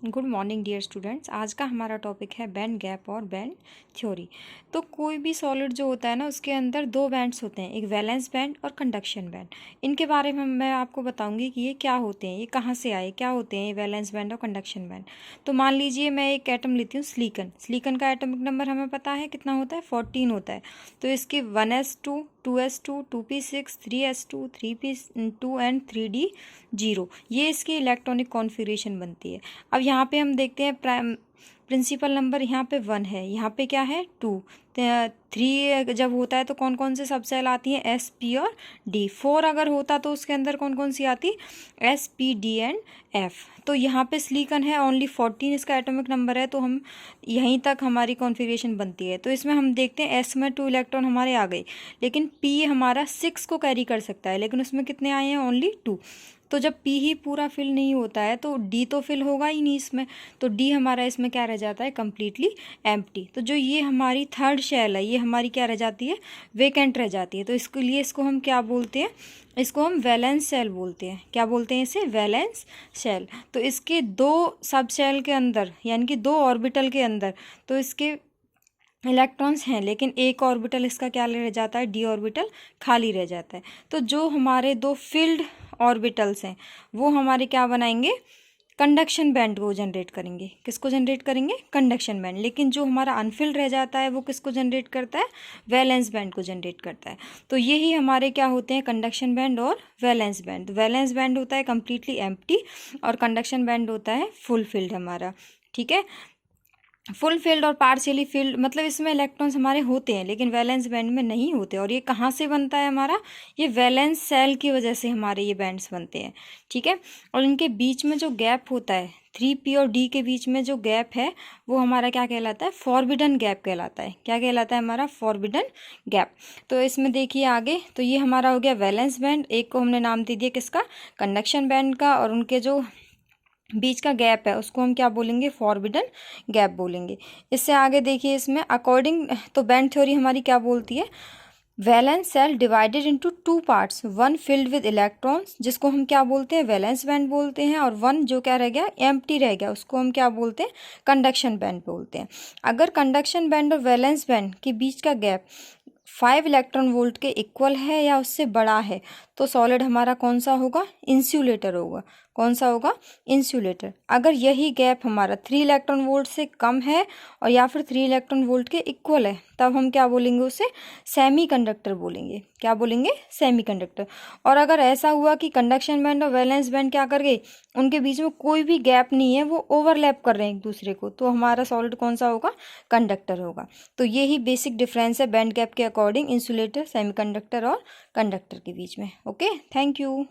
Good morning dear students. आज का हमारा टॉपिक है बैंड गैप और बैंड थ्योरी। तो कोई भी सॉलिड जो होता है ना, उसके अंदर दो बैंड्स होते हैं, एक वैलेंस बैंड और कंडक्शन बैंड। इनके बारे में मैं आपको बताऊंगी कि ये क्या होते हैं, ये कहाँ से आए, क्या होते हैं ये वैलेंस बैंड और कंडक्शन बैंड। तो मान लीजिए मैं एक एटम लेती हूँ सिलिकॉन। सिलिकॉन का एटॉमिक नंबर हमें पता है कितना होता है, 14 होता है। तो इसके 1s2 2s2 2p6 3s2 3p2 and 3d0, ये इसकी इलेक्ट्रॉनिक कॉन्फ़िगरेशन बनती है। अब यहाँ पे हम देखते हैं प्रिंसिपल नंबर यहाँ पे 1 है, यहाँ पे क्या है 2। 3 जब होता है तो कौन कौन से सब सेल आती हैं, एस पी और डी। 4 अगर होता तो उसके अंदर कौन कौन सी आती, S P D and F. तो यहाँ पे सिलिकॉन है ओनली 14 इसका एटॉमिक नंबर है, तो हम यहीं तक हमारी कॉन्फ़िगरेशन बनती है। तो इसमें हम देखते हैं एस में 2 इलेक्ट्रॉन हमारे आ गए, लेकिन पी हमारा 6 को कैरी कर सकता है, लेकिन उसमें कितने आए हैं, ओनली 2। तो जब पी ही पूरा फिल नहीं होता है तो डी तो फिल होगा ही नहीं इसमें, तो डी हमारा इसमें क्या रह जाता है, कम्प्लीटली एम्प्टी। तो जो ये हमारी थर्ड शेल है, ये हमारी क्या रह जाती है, वेकेंट रह जाती है। तो इसके लिए इसको हम क्या बोलते हैं, इसको हम वैलेंस सेल बोलते हैं। क्या बोलते हैं इसे, वैलेंस सेल। तो इसके दो सब सेल के अंदर, यानी कि 2 ऑर्बिटल के अंदर, तो इसके इलेक्ट्रॉन्स हैं, लेकिन एक ऑर्बिटल इसका क्या रह जाता है, डी ऑर्बिटल खाली रह जाता है। तो जो हमारे 2 फिल्ड ऑर्बिटल्स हैं वो हमारे क्या बनाएंगे, कंडक्शन बैंड को जनरेट करेंगे। किसको जनरेट करेंगे, कंडक्शन बैंड। लेकिन जो हमारा अनफिल्ड रह जाता है वो किसको जनरेट करता है, वैलेंस बैंड को जनरेट करता है। तो यही हमारे क्या होते हैं, कंडक्शन बैंड और वैलेंस बैंड। वैलेंस बैंड होता है कम्प्लीटली एम्प्टी और कंडक्शन बैंड होता है फुल फिल्ड हमारा। ठीक है, फुल फील्ड और पार्शियली फील्ड, मतलब इसमें इलेक्ट्रॉन्स हमारे होते हैं लेकिन वैलेंस बैंड में नहीं होते। और ये कहाँ से बनता है हमारा, ये वैलेंस सेल की वजह से हमारे ये बैंड्स बनते हैं। ठीक है, और इनके बीच में जो गैप होता है, 3p और d के बीच में जो गैप है वो हमारा क्या कहलाता है, फॉरबिडन गैप कहलाता है। क्या कहलाता है हमारा, फॉरबिडन गैप। तो इसमें देखिए आगे, तो ये हमारा हो गया वैलेंस बैंड, एक को हमने नाम दे दिया किसका, कंडक्शन बैंड का, और उनके जो बीच का गैप है उसको हम क्या बोलेंगे, फॉरबिडन गैप बोलेंगे। इससे आगे देखिए, इसमें अकॉर्डिंग तो बैंड थ्योरी हमारी क्या बोलती है, valence shell divided into 2 parts, 1 filled with electrons जिसको हम क्या बोलते हैं, वैलेंस बैंड बोलते हैं, और 1 जो क्या रह गया, एम्प्टी रह गया, उसको हम क्या बोलते हैं, कंडक्शन बैंड बोलते हैं। अगर कंडक्शन बैंड और वैलेंस बैंड के बीच का गैप 5 इलेक्ट्रॉन वोल्ट के इक्वल है या उससे बड़ा है तो सॉलिड हमारा कौन सा होगा, इंसुलेटर होगा। कौन सा होगा, इंसुलेटर। अगर यही गैप हमारा 3 इलेक्ट्रॉन वोल्ट से कम है और या फिर 3 इलेक्ट्रॉन वोल्ट के इक्वल है, तब हम क्या बोलेंगे, उसे सेमीकंडक्टर बोलेंगे। क्या बोलेंगे, सेमीकंडक्टर। और अगर ऐसा हुआ कि कंडक्शन बैंड और वैलेंस बैंड क्या कर गए, उनके बीच में कोई भी गैप नहीं है, वो ओवरलैप कर रहे हैं एक दूसरे को, तो हमारा सॉलिड कौन सा होगा, कंडक्टर होगा। तो यही बेसिक डिफरेंस है बैंड गैप के अकॉर्डिंग इंसुलेटर, सेमीकंडक्टर और कंडक्टर के बीच में। Okay, thank you.